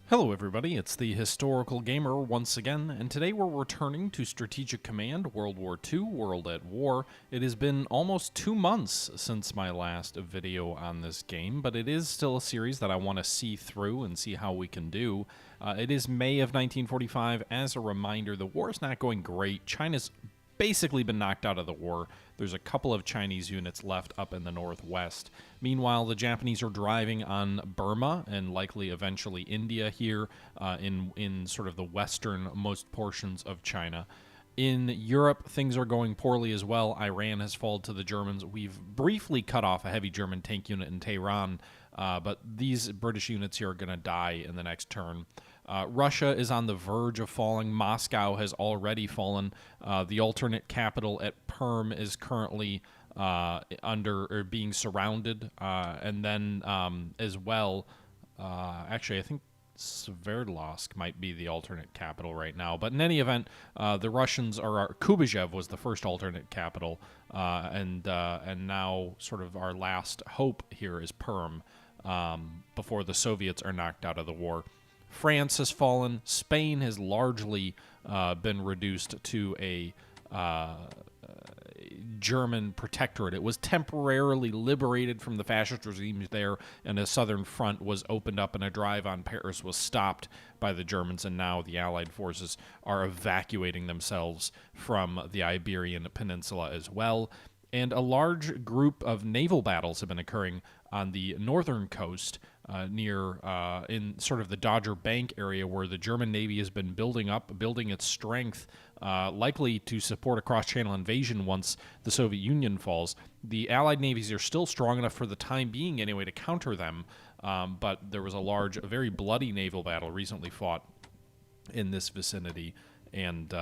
Hello everybody, it's the Historical Gamer once again, and today we're returning to Strategic Command World War II, World at War. It has been almost 2 months since my last video on this game, but it is still a series that I want to see through and see how we can do. It is May of 1945. As a reminder, the war is not going great. China's basically been knocked out of the war. There's a couple of Chinese units left up in the northwest. Meanwhile, the Japanese are driving on Burma and likely eventually India here in sort of the westernmost portions of China. In Europe, things are going poorly as well. Iran has fallen to the Germans. We've briefly cut off a heavy German tank unit in Tehran, but these British units here are going to die in the next turn. Russia is on the verge of falling. Moscow has already fallen. The alternate capital at Perm is currently being surrounded, and then as well, actually, I think Sverdlovsk might be the alternate capital right now. But in any event, the Russians Kuybyshev was the first alternate capital, and now sort of our last hope here is Perm before the Soviets are knocked out of the war. France has fallen. Spain has largely been reduced to a German protectorate. It was temporarily liberated from the fascist regimes there, and a southern front was opened up, and a drive on Paris was stopped by the Germans, and now the Allied forces are evacuating themselves from the Iberian Peninsula as well. And a large group of naval battles have been occurring on the northern coast near in sort of the Dodger Bank area, where the German Navy has been building its strength, likely to support a cross-channel invasion once the Soviet Union falls. The Allied navies are still strong enough for the time being anyway to counter them, but there was a very bloody naval battle recently fought in this vicinity, and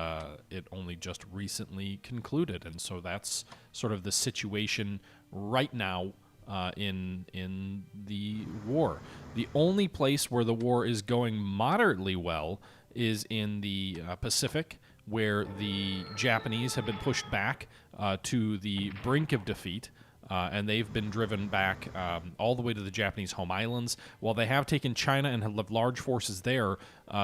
it only just recently concluded. And so that's sort of the situation right now in the war. The only place where the war is going moderately well is in the Pacific, where the Japanese have been pushed back to the brink of defeat. And they've been driven back all the way to the Japanese home islands. While they have taken China and have large forces there,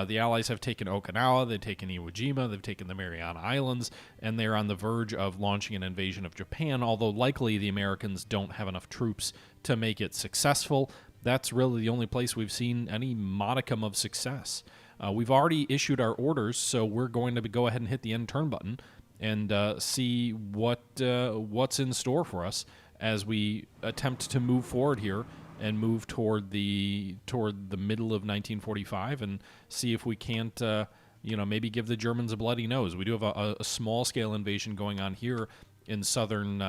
the Allies have taken Okinawa, they've taken Iwo Jima, they've taken the Mariana Islands, and they're on the verge of launching an invasion of Japan, although likely the Americans don't have enough troops to make it successful. That's really the only place we've seen any modicum of success. We've already issued our orders, so we're going to go ahead and hit the end turn button and see what's in store for us as we attempt to move forward here and move toward the middle of 1945 and see if we can't, maybe give the Germans a bloody nose. We do have a small-scale invasion going on here in southern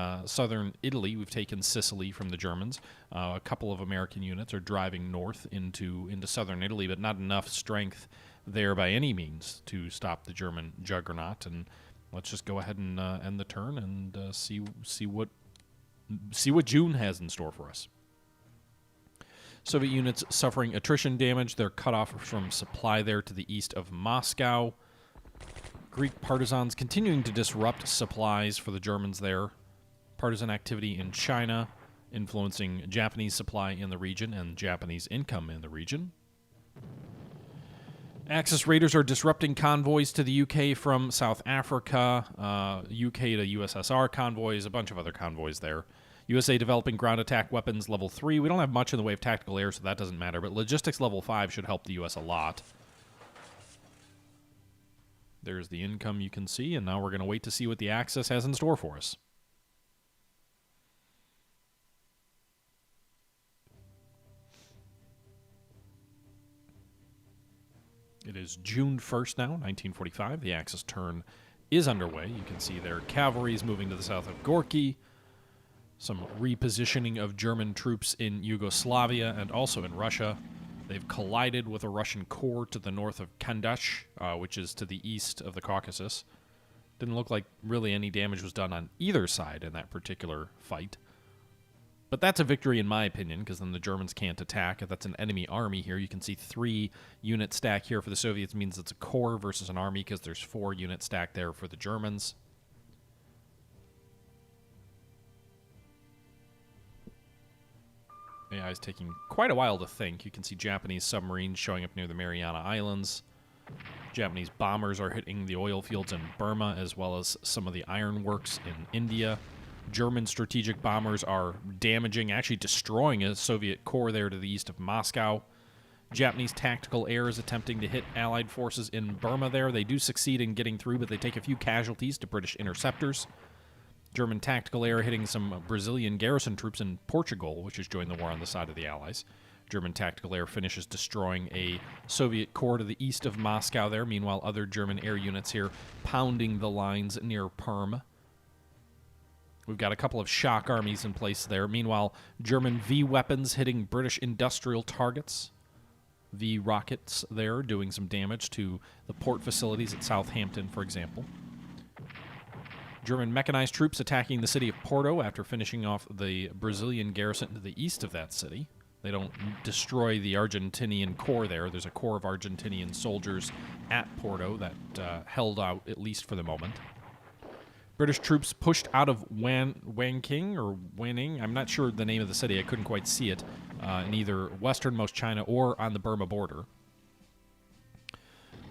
Italy. We've taken Sicily from the Germans. A couple of American units are driving north into southern Italy, but not enough strength there by any means to stop the German juggernaut. And let's just go ahead and end the turn and see what June has in store for us. Soviet units suffering attrition damage. They're cut off from supply there to the east of Moscow. Greek partisans continuing to disrupt supplies for the Germans there. Partisan activity in China influencing Japanese supply in the region and Japanese income in the region. Axis raiders are disrupting convoys to the UK from South Africa, UK to USSR convoys, a bunch of other convoys there. USA developing ground attack weapons level 3. We don't have much in the way of tactical air, so that doesn't matter, but logistics level 5 should help the US a lot. There's the income you can see, and now we're going to wait to see what the Axis has in store for us. It is June 1st now, 1945. The Axis turn is underway. You can see their cavalry is moving to the south of Gorky. Some repositioning of German troops in Yugoslavia and also in Russia. They've collided with a Russian corps to the north of Kandash, which is to the east of the Caucasus. Didn't look like really any damage was done on either side in that particular fight. But that's a victory in my opinion, because then the Germans can't attack. If that's an enemy army here, you can see 3-unit stack here for the Soviets means it's a corps versus an army, because there's 4-unit stack there for the Germans. AI is taking quite a while to think. You can see Japanese submarines showing up near the Mariana Islands. Japanese bombers are hitting the oil fields in Burma, as well as some of the ironworks in India. German strategic bombers are damaging, actually destroying a Soviet core there to the east of Moscow. Japanese tactical air is attempting to hit Allied forces in Burma there. They do succeed in getting through, but they take a few casualties to British interceptors. German tactical air hitting some Brazilian garrison troops in Portugal, which has joined the war on the side of the Allies. German tactical air finishes destroying a Soviet corps to the east of Moscow there. Meanwhile, other German air units here pounding the lines near Perm. We've got a couple of shock armies in place there. Meanwhile, German V weapons hitting British industrial targets. V rockets there doing some damage to the port facilities at Southampton, for example. German mechanized troops attacking the city of Porto after finishing off the Brazilian garrison to the east of that city. They don't destroy the Argentinian corps there. There's a corps of Argentinian soldiers at Porto that held out, at least for the moment. British troops pushed out of Wanking or Wanning. I'm not sure the name of the city. I couldn't quite see it in either westernmost China or on the Burma border.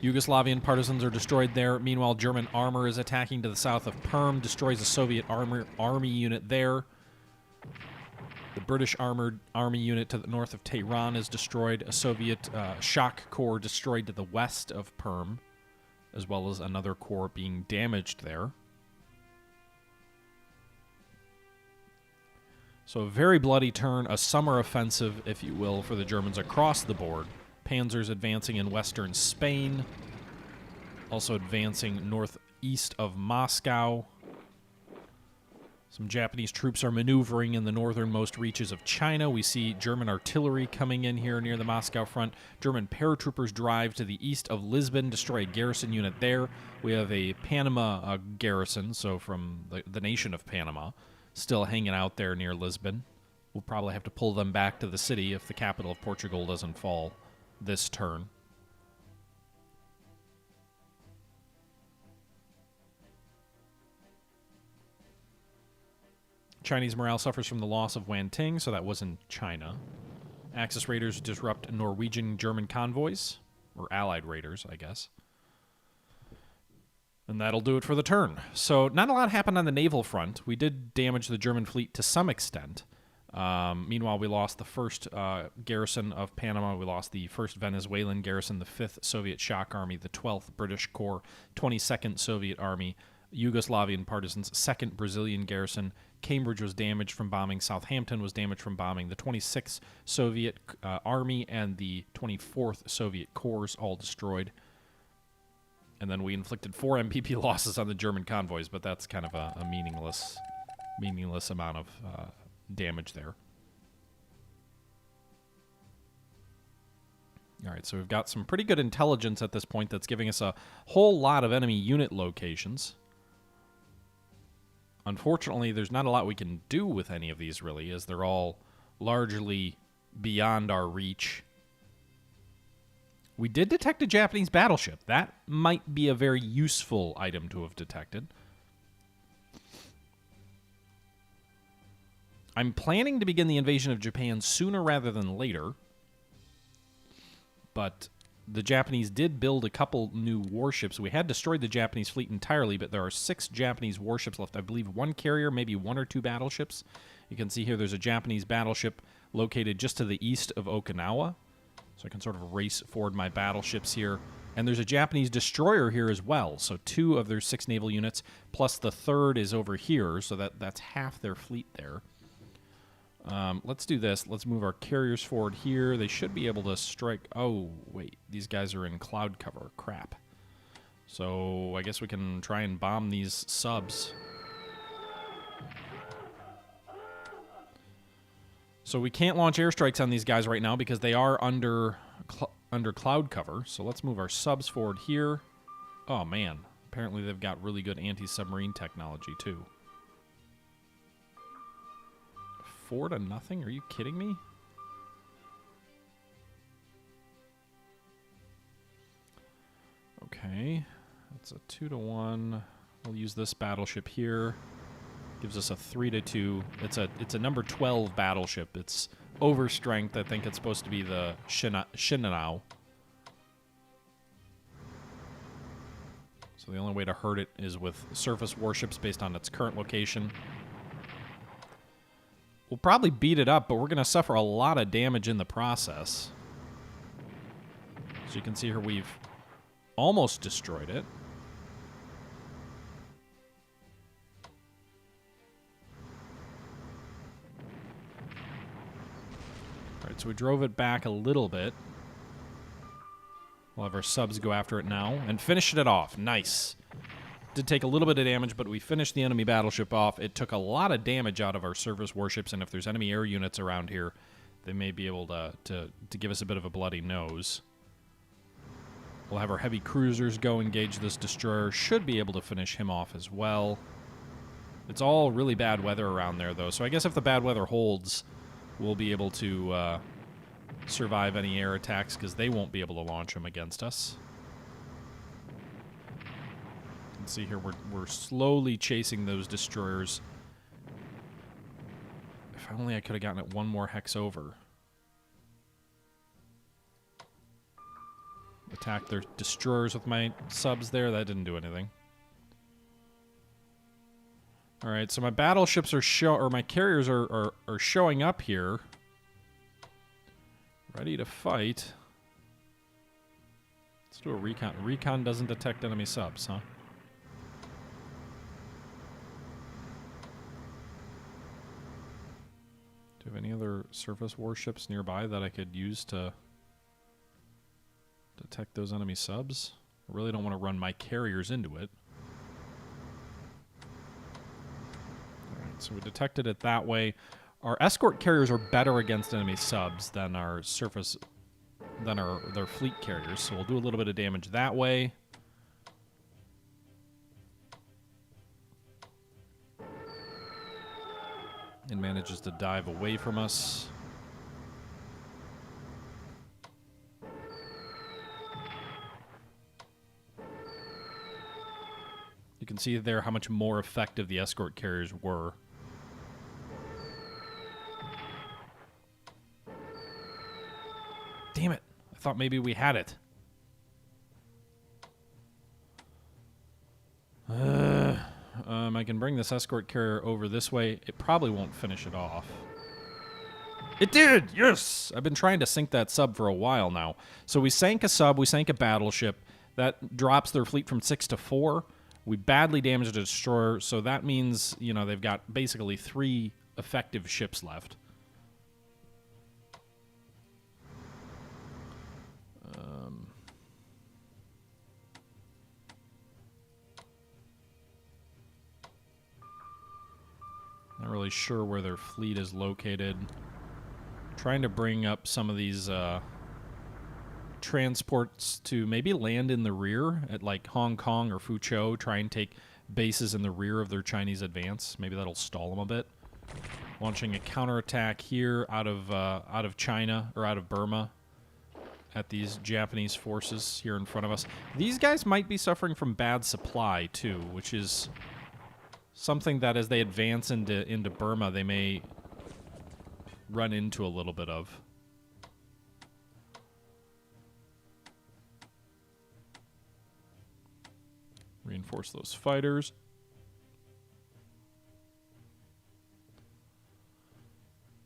Yugoslavian partisans are destroyed there. Meanwhile, German armor is attacking to the south of Perm, destroys a Soviet army unit there. The British armored army unit to the north of Tehran is destroyed. A Soviet shock corps destroyed to the west of Perm, as well as another corps being damaged there. So a very bloody turn, a summer offensive, if you will, for the Germans across the board. Panzers advancing in western Spain, also advancing northeast of Moscow. Some Japanese troops are maneuvering in the northernmost reaches of China. We see German artillery coming in here near the Moscow front. German paratroopers drive to the east of Lisbon, destroy a garrison unit there. We have a Panama garrison, so from the nation of Panama, still hanging out there near Lisbon. We'll probably have to pull them back to the city if the capital of Portugal doesn't fall this turn. Chinese morale suffers from the loss of Wanting, so that was in China. Axis raiders disrupt Norwegian German convoys, or Allied raiders, I guess. And that'll do it for the turn. So not a lot happened on the naval front. We did damage the German fleet to some extent. Meanwhile, we lost the 1st garrison of Panama. We lost the 1st Venezuelan garrison, the 5th Soviet Shock Army, the 12th British Corps, 22nd Soviet Army, Yugoslavian partisans, 2nd Brazilian garrison. Cambridge was damaged from bombing. Southampton was damaged from bombing. The 26th Soviet Army and the 24th Soviet Corps all destroyed. And then we inflicted 4 MPP losses on the German convoys, but that's kind of a meaningless amount of damage there. All right, so we've got some pretty good intelligence at this point that's giving us a whole lot of enemy unit locations. Unfortunately, there's not a lot we can do with any of these, really, as they're all largely beyond our reach. We did detect a Japanese battleship. That might be a very useful item to have detected. I'm planning to begin the invasion of Japan sooner rather than later. But the Japanese did build a couple new warships. We had destroyed the Japanese fleet entirely, but there are 6 Japanese warships left. I believe 1 carrier, maybe 1 or 2 battleships. You can see here there's a Japanese battleship located just to the east of Okinawa. So I can sort of race forward my battleships here. And there's a Japanese destroyer here as well. So 2 of their 6 naval units, plus the 3rd is over here. So that's half their fleet there. Let's do this. Let's move our carriers forward here. They should be able to strike. Oh, wait. These guys are in cloud cover. Crap. So I guess we can try and bomb these subs. So we can't launch airstrikes on these guys right now because they are under cloud cover. So let's move our subs forward here. Oh, man. Apparently they've got really good anti-submarine technology, too. 4-0? Are you kidding me? Okay. That's a 2-1. We'll use this battleship here. Gives us a 3-2. It's a number 12 battleship. It's overstrength. I think it's supposed to be the Shinanao. So the only way to hurt it is with surface warships based on its current location. We'll probably beat it up, but we're going to suffer a lot of damage in the process. As you can see here, we've almost destroyed it. All right, so we drove it back a little bit. We'll have our subs go after it now and finish it off. Nice. Did take a little bit of damage, but we finished the enemy battleship off. It took a lot of damage out of our surface warships, and if there's enemy air units around here, they may be able to give us a bit of a bloody nose. We'll have our heavy cruisers go engage this destroyer. Should be able to finish him off as well. It's all really bad weather around there, though, so I guess if the bad weather holds, we'll be able to survive any air attacks, because they won't be able to launch them against us. See here, we're slowly chasing those destroyers. If only I could have gotten it one more hex over. Attack their destroyers with my subs there. That didn't do anything. All right, so my battleships are my carriers are showing up here, ready to fight. Let's do a recon. Recon doesn't detect enemy subs, huh? Do you have any other surface warships nearby that I could use to detect those enemy subs? I really don't want to run my carriers into it. Alright, so we detected it that way. Our escort carriers are better against enemy subs than our surface, than their fleet carriers, so we'll do a little bit of damage that way. And manages to dive away from us. You can see there how much more effective the escort carriers were. Damn it. I thought maybe we had it. I can bring this escort carrier over this way. It probably won't finish it off. It did! Yes! I've been trying to sink that sub for a while now. So we sank a sub, we sank a battleship. That drops their fleet from 6 to 4. We badly damaged a destroyer, so that means, you know, they've got basically 3 effective ships left. Not really sure where their fleet is located. Trying to bring up some of these transports to maybe land in the rear at like Hong Kong or Fuzhou. Try and take bases in the rear of their Chinese advance. Maybe that'll stall them a bit. Launching a counterattack here out of China or out of Burma at these Japanese forces here in front of us. These guys might be suffering from bad supply too, which is something that as they advance into Burma, they may run into a little bit of. Reinforce those fighters.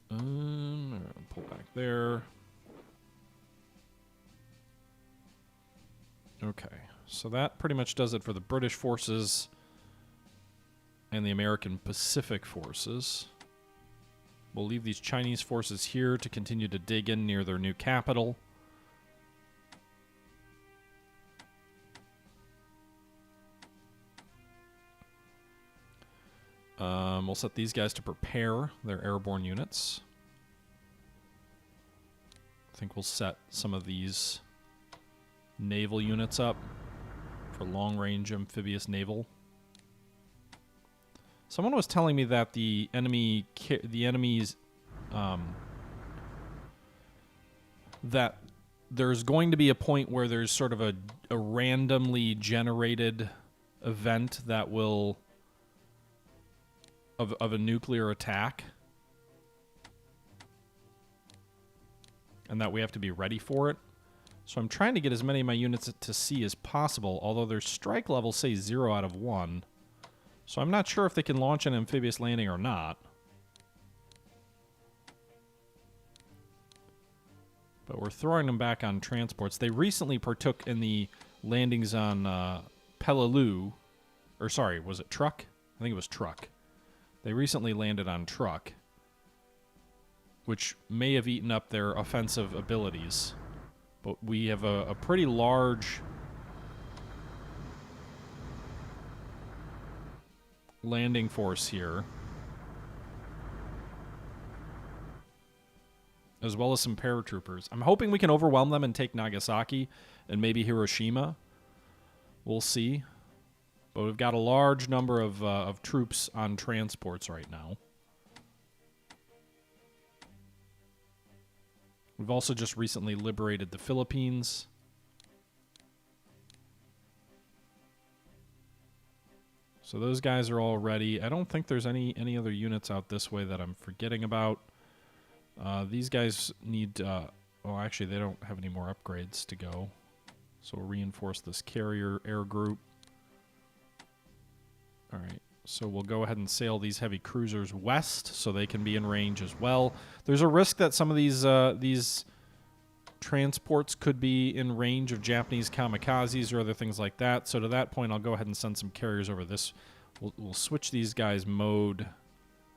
Pull back there. Okay, so that pretty much does it for the British forces and the American Pacific forces. We'll leave these Chinese forces here to continue to dig in near their new capital. We'll set these guys to prepare their airborne units. I think we'll set some of these naval units up for long-range amphibious naval. Someone was telling me that the enemy's that there's going to be a point where there's sort of a randomly generated event that will of a nuclear attack. and that we have to be ready for it. So I'm trying to get as many of my units to sea as possible, although their strike levels say 0 out of 1. So I'm not sure if they can launch an amphibious landing or not. But we're throwing them back on transports. They recently partook in the landings on Peleliu. Or sorry, was it Truck? I think it was Truck. They recently landed on Truck, which may have eaten up their offensive abilities. But we have a pretty large landing force here, as well as some paratroopers. I'm hoping we can overwhelm them and take Nagasaki and maybe Hiroshima. We'll see. But we've got a large number of troops on transports right now. We've also just recently liberated the Philippines. So those guys are all ready. I don't think there's any other units out this way that I'm forgetting about. These guys need... well, actually, they don't have any more upgrades to go. So we'll reinforce this carrier air group. All right. So we'll go ahead and sail these heavy cruisers west so they can be in range as well. There's a risk that some of these transports could be in range of Japanese kamikazes or other things like that. So to that point, I'll go ahead and send some carriers over this. We'll switch these guys mode.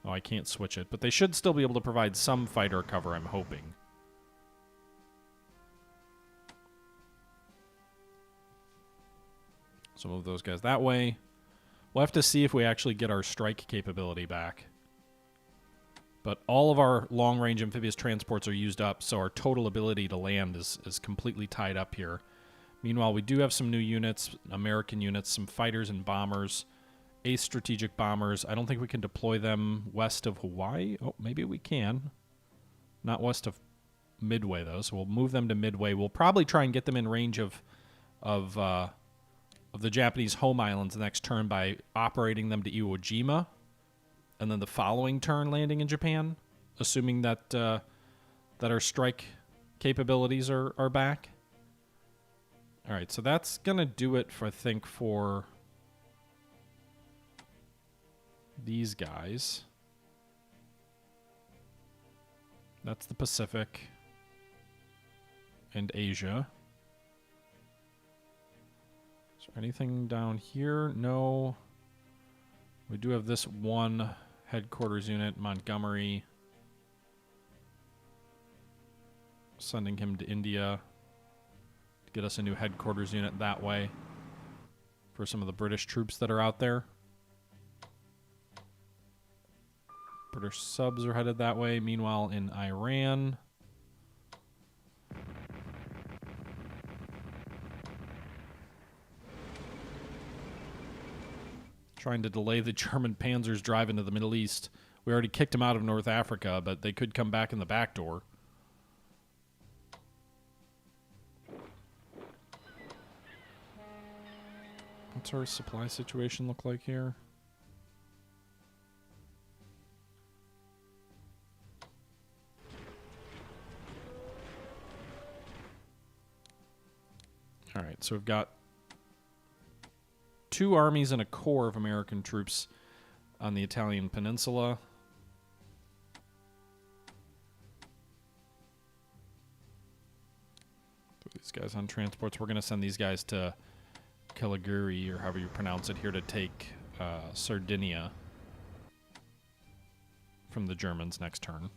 Oh, I can't switch it, but they should still be able to provide some fighter cover, I'm hoping. So move those guys that way. We'll have to see if we actually get our strike capability back. But all of our long-range amphibious transports are used up, so our total ability to land is completely tied up here. Meanwhile, we do have some new units, American units, some fighters and bombers, ace strategic bombers. I don't think we can deploy them west of Hawaii. Oh, maybe we can. Not west of Midway, though, so we'll move them to Midway. We'll probably try and get them in range of the Japanese home islands the next turn by operating them to Iwo Jima, and then the following turn landing in Japan, assuming that that our strike capabilities are back. All right, so that's gonna do it for, I think, for these guys. That's the Pacific and Asia. Anything down here? No. We do have this one headquarters unit, Montgomery. Sending him to India to get us a new headquarters unit that way for some of the British troops that are out there. British subs are headed that way. Meanwhile, in Iran... trying to delay the German panzers drive into the Middle East. We already kicked them out of North Africa, but they could come back in the back door. What's our supply situation look like here? All right, so we've got 2 armies and a corps of American troops on the Italian peninsula. Put these guys on transports. We're going to send these guys to Caligari, or however you pronounce it, here to take Sardinia from the Germans next turn.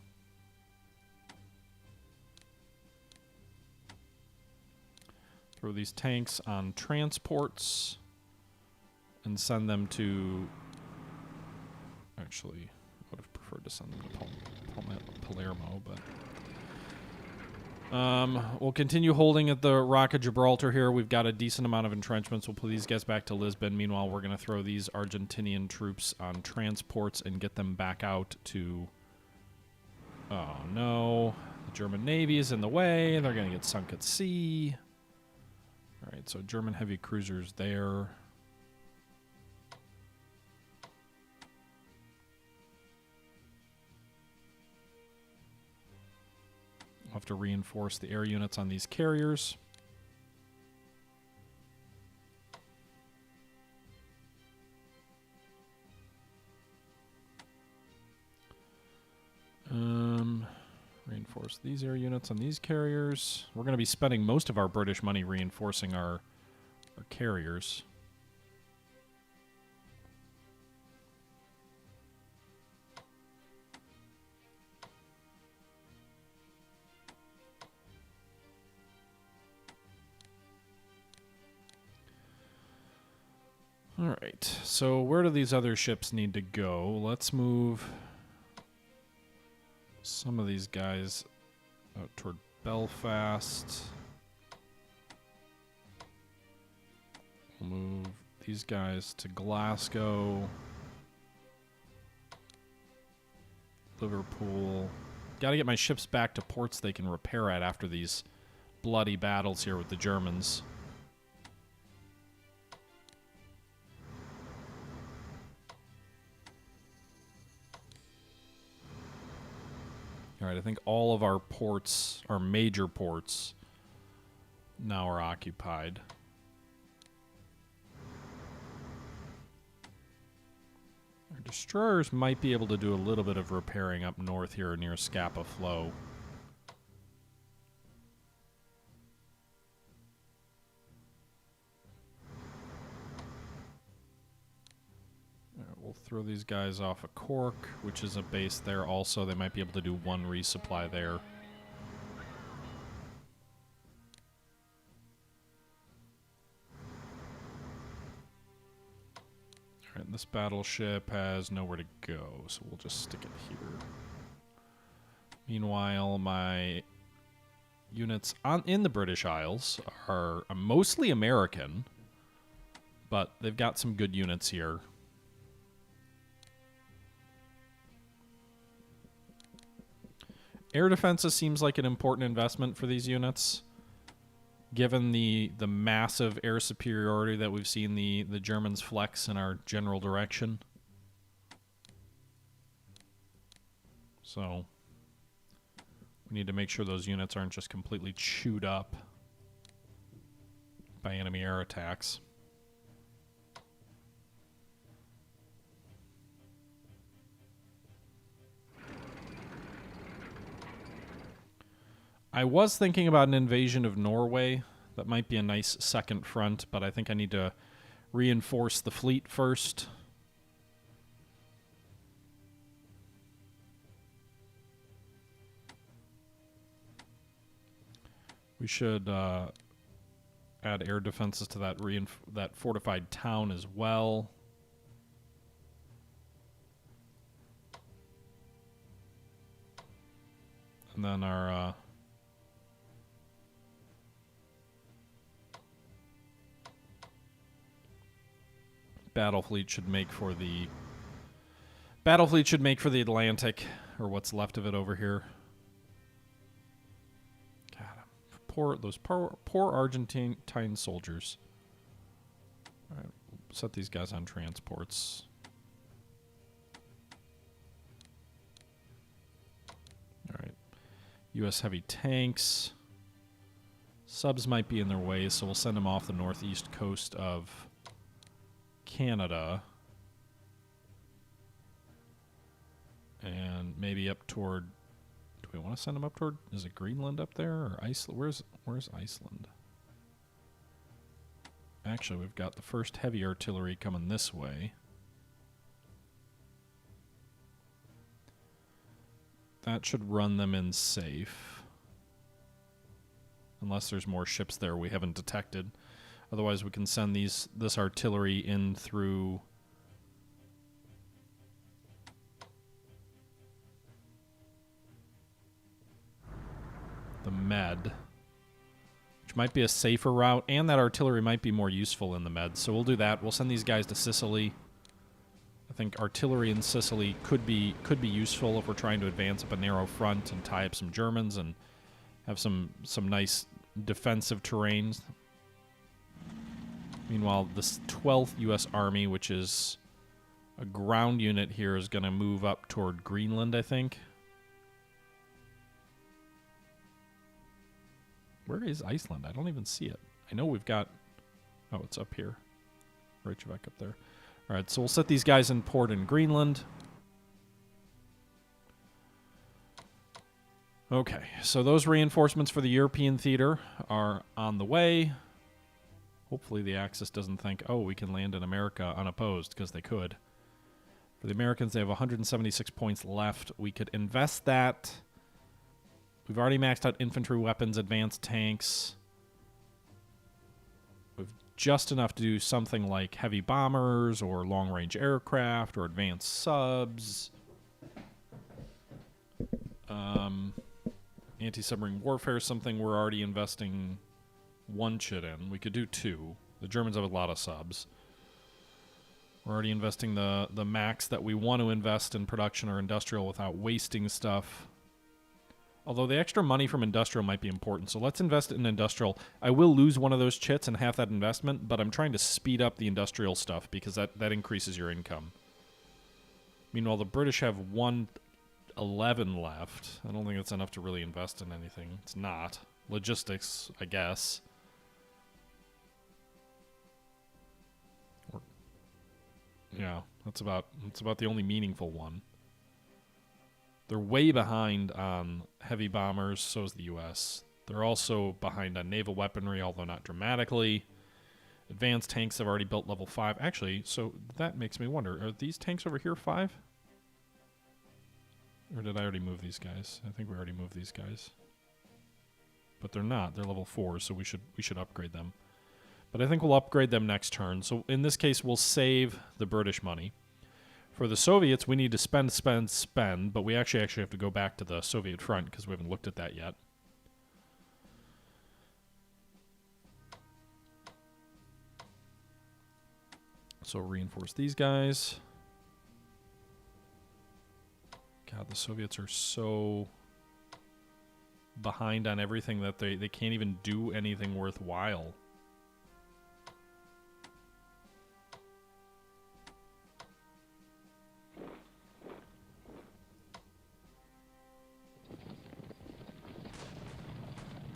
Throw these tanks on transports and send them to... Actually, I would have preferred to send them to Palermo, but... we'll continue holding at the Rock of Gibraltar here. We've got a decent amount of entrenchments. We'll put these guys back to Lisbon. Meanwhile, we're going to throw these Argentinian troops on transports and get them back out to... Oh, no. The German Navy is in the way. They're going to get sunk at sea. All right, so German heavy cruisers there. have to reinforce the air units on these carriers. Reinforce these air units on these carriers. We're going to be spending most of our British money reinforcing our carriers. All right, so where do these other ships need to go? Let's move some of these guys out toward Belfast. We'll move these guys to Glasgow, Liverpool. Got to get my ships back to ports they can repair at after these bloody battles here with the Germans. All right, I think all of our ports, our major ports, now are occupied. Our destroyers might be able to do a little bit of repairing up north here near Scapa Flow. We'll throw these guys off of Cork, which is a base there also. They might be able to do one resupply there. Alright, this battleship has nowhere to go, so we'll just stick it here. Meanwhile, my units in the British Isles are mostly American, but they've got some good units here. Air defenses seems like an important investment for these units, given the massive air superiority that we've seen the Germans flex in our general direction. So we need to make sure those units aren't just completely chewed up by enemy air attacks. I was thinking about an invasion of Norway. That might be a nice second front, but I think I need to reinforce the fleet first. We should add air defenses to that fortified town as well. And then our battle fleet should make for the Atlantic, or what's left of it over here. God, those poor Argentine soldiers. All right, set these guys on transports. All right, U.S. heavy tanks. Subs might be in their way, so we'll send them off the northeast coast of Canada, and maybe up toward. Do we want to send them up toward? Is it Greenland up there or Iceland? Where's Iceland? Actually, we've got the first heavy artillery coming this way. That should run them in safe, unless there's more ships there we haven't detected. Otherwise, we can send this artillery in through the Med, which might be a safer route, and that artillery might be more useful in the Med. So we'll do that. We'll send these guys to Sicily. I think artillery in Sicily could be useful if we're trying to advance up a narrow front and tie up some Germans and have some nice defensive terrains. Meanwhile, this 12th U.S. Army, which is a ground unit here, is going to move up toward Greenland, I think. Where is Iceland? I don't even see it. I know we've got... Oh, it's up here. Reykjavik up there. All right, so we'll set these guys in port in Greenland. Okay, so those reinforcements for the European theater are on the way. Hopefully the Axis doesn't think, oh, we can land in America unopposed, because they could. For the Americans, they have 176 points left. We could invest that. We've already maxed out infantry weapons, advanced tanks. We've just enough to do something like heavy bombers or long-range aircraft or advanced subs. Anti-submarine warfare is something we're already investing one chit in. We could do two. The Germans have a lot of subs. We're already investing the max that we want to invest in production or industrial without wasting stuff. Although the extra money from industrial might be important, so let's invest in industrial. I will lose one of those chits and half that investment, but I'm trying to speed up the industrial stuff because that increases your income. Meanwhile, the British have 111 left. I don't think it's enough to really invest in anything. It's not. Logistics, I guess. Yeah, that's about the only meaningful one. They're way behind on heavy bombers, so is the U.S. They're also behind on naval weaponry, although not dramatically. Advanced tanks have already built level 5. Actually, so that makes me wonder, are these tanks over here 5? Or did I already move these guys? I think we already moved these guys. But they're not. They're level 4, so we should upgrade them. But I think we'll upgrade them next turn. So in this case, we'll save the British money. For the Soviets, we need to spend, but we actually have to go back to the Soviet front because we haven't looked at that yet. So reinforce these guys. God, the Soviets are so behind on everything that they can't even do anything worthwhile.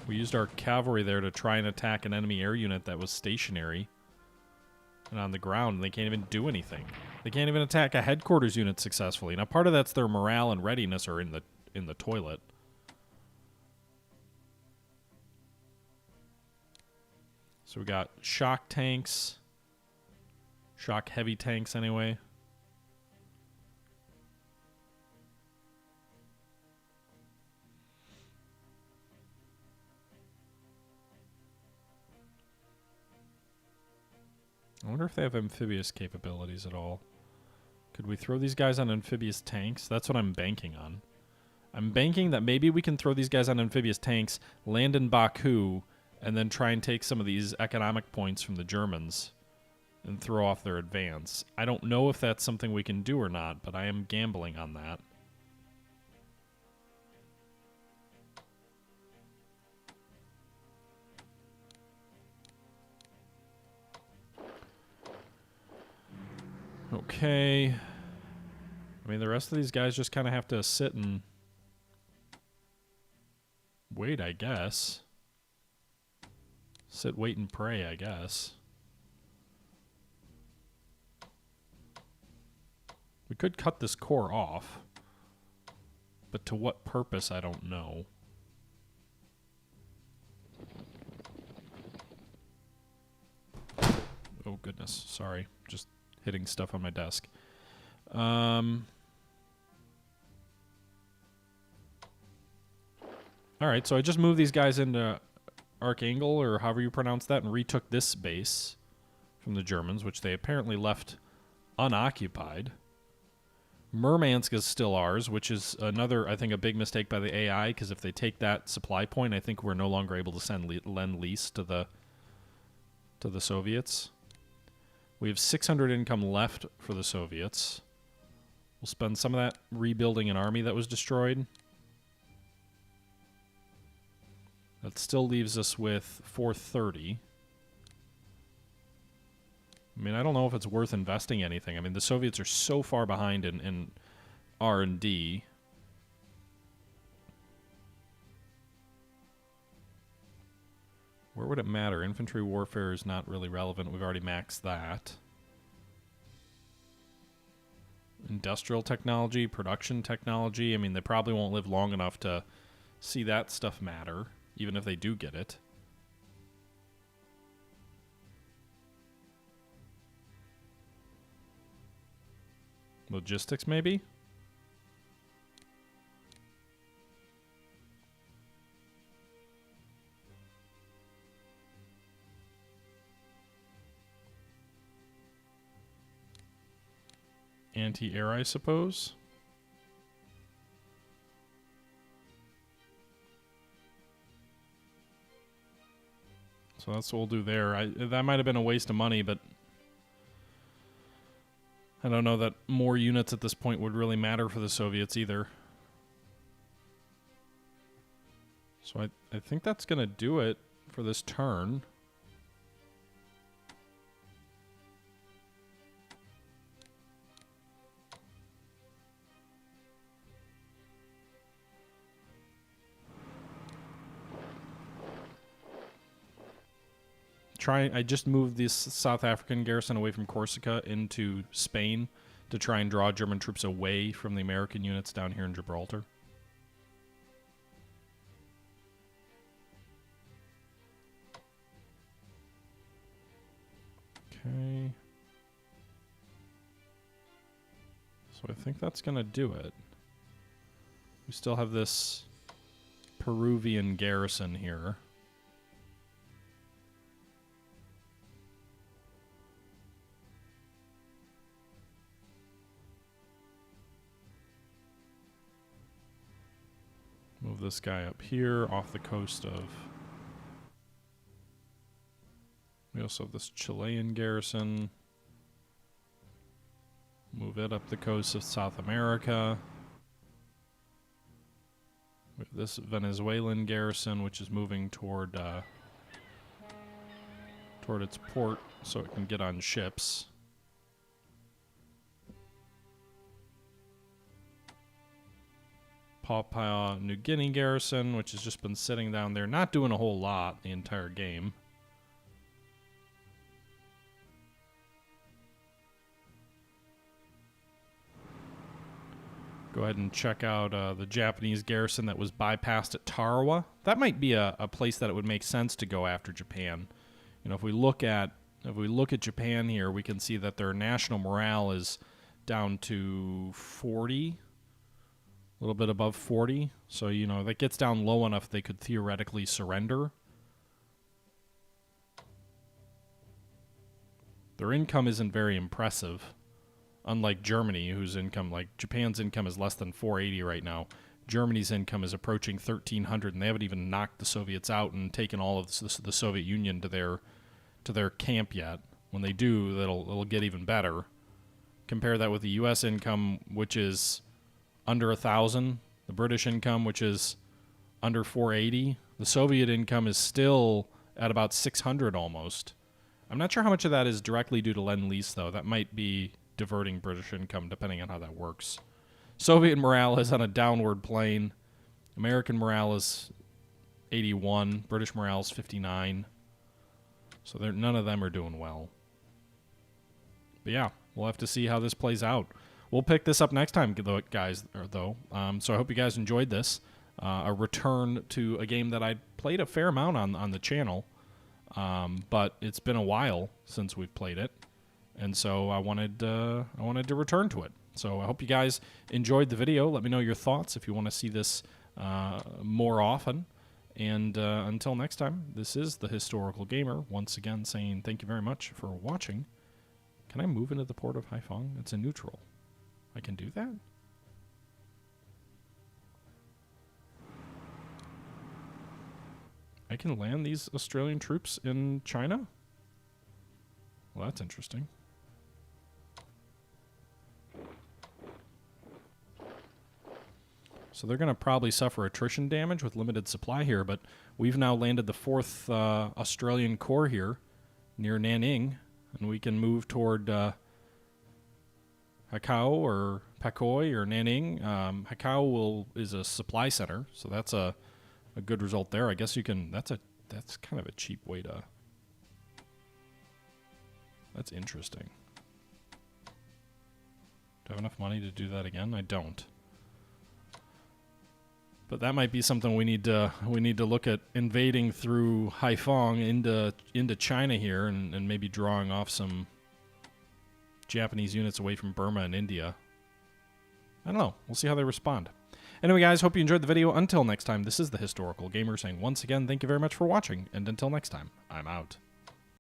We used our cavalry there to try and attack an enemy air unit that was stationary and on the ground, and they can't even do anything. They can't even attack a headquarters unit successfully. Now, part of that's their morale and readiness are in the toilet. So we got shock tanks, shock heavy tanks anyway. I wonder if they have amphibious capabilities at all. Could we throw these guys on amphibious tanks? That's what I'm banking on. I'm banking that maybe we can throw these guys on amphibious tanks, land in Baku, and then try and take some of these economic points from the Germans and throw off their advance. I don't know if that's something we can do or not, but I am gambling on that. Okay. I mean, the rest of these guys just kind of have to sit and wait, I guess. Sit, wait, and pray, I guess. We could cut this core off, but to what purpose, I don't know. Oh, goodness. Sorry. Just hitting stuff on my desk. Alright, so I just moved these guys into Archangel, or however you pronounce that, and retook this base from the Germans, which they apparently left unoccupied. Murmansk is still ours, which is another, I think, a big mistake by the AI, because if they take that supply point, I think we're no longer able to send Lend-Lease to the Soviets. We have 600 income left for the Soviets. We'll spend some of that rebuilding an army that was destroyed. That still leaves us with 430. I mean, I don't know if it's worth investing anything. I mean, the Soviets are so far behind in R&D. Where would it matter? Infantry warfare is not really relevant. We've already maxed that. Industrial technology, production technology. I mean, they probably won't live long enough to see that stuff matter, even if they do get it. Logistics, maybe? Anti-air, I suppose. So that's what we'll do there. That might have been a waste of money, but I don't know that more units at this point would really matter for the Soviets either. So I think that's going to do it for this turn. I just moved this South African garrison away from Corsica into Spain to try and draw German troops away from the American units down here in Gibraltar. Okay. So I think that's going to do it. We still have this Peruvian garrison here. Move this guy up here off the coast of... We also have this Chilean garrison. Move it up the coast of South America. We have this Venezuelan garrison, which is moving toward its port so it can get on ships. Papua New Guinea garrison, which has just been sitting down there, not doing a whole lot the entire game. Go ahead and check out the Japanese garrison that was bypassed at Tarawa. That might be a place that it would make sense to go after Japan. You know, if we look at Japan here, we can see that their national morale is down to 40. A little bit above 40. So, you know, that gets down low enough they could theoretically surrender. Their income isn't very impressive. Unlike Germany, whose income, like Japan's income is less than 480 right now. Germany's income is approaching 1,300, and they haven't even knocked the Soviets out and taken all of the Soviet Union to their camp yet. When they do, it'll get even better. Compare that with the U.S. income, which is under 1,000. The British income, which is under 480. The Soviet income is still at about 600 almost. I'm not sure how much of that is directly due to Lend-Lease, though. That might be diverting British income, depending on how that works. Soviet morale is on a downward plane. American morale is 81. British morale is 59. So none of them are doing well. But yeah, we'll have to see how this plays out. We'll pick this up next time, guys, though. So I hope you guys enjoyed this. A return to a game that I played a fair amount on the channel. But it's been a while since we've played it. And so I wanted to return to it. So I hope you guys enjoyed the video. Let me know your thoughts if you want to see this more often. And until next time, this is The Historical Gamer, once again saying thank you very much for watching. Can I move into the port of Haiphong? It's a neutral. I can do that? I can land these Australian troops in China? Well, that's interesting. So they're going to probably suffer attrition damage with limited supply here, but we've now landed the 4th Australian Corps here near Nanning, and we can move toward Hakao or Pakoi or Nanning. Hakao is a supply center, so that's a good result there. I guess you can. That's a That's kind of a cheap way to... That's interesting. Do I have enough money to do that again? I don't. But that might be something we need to look at invading through Haiphong into China here and maybe drawing off some Japanese units away from Burma and India. I don't know. We'll see how they respond. Anyway, guys, hope you enjoyed the video. Until next time, this is the Historical Gamer saying once again, thank you very much for watching, and until next time, I'm out.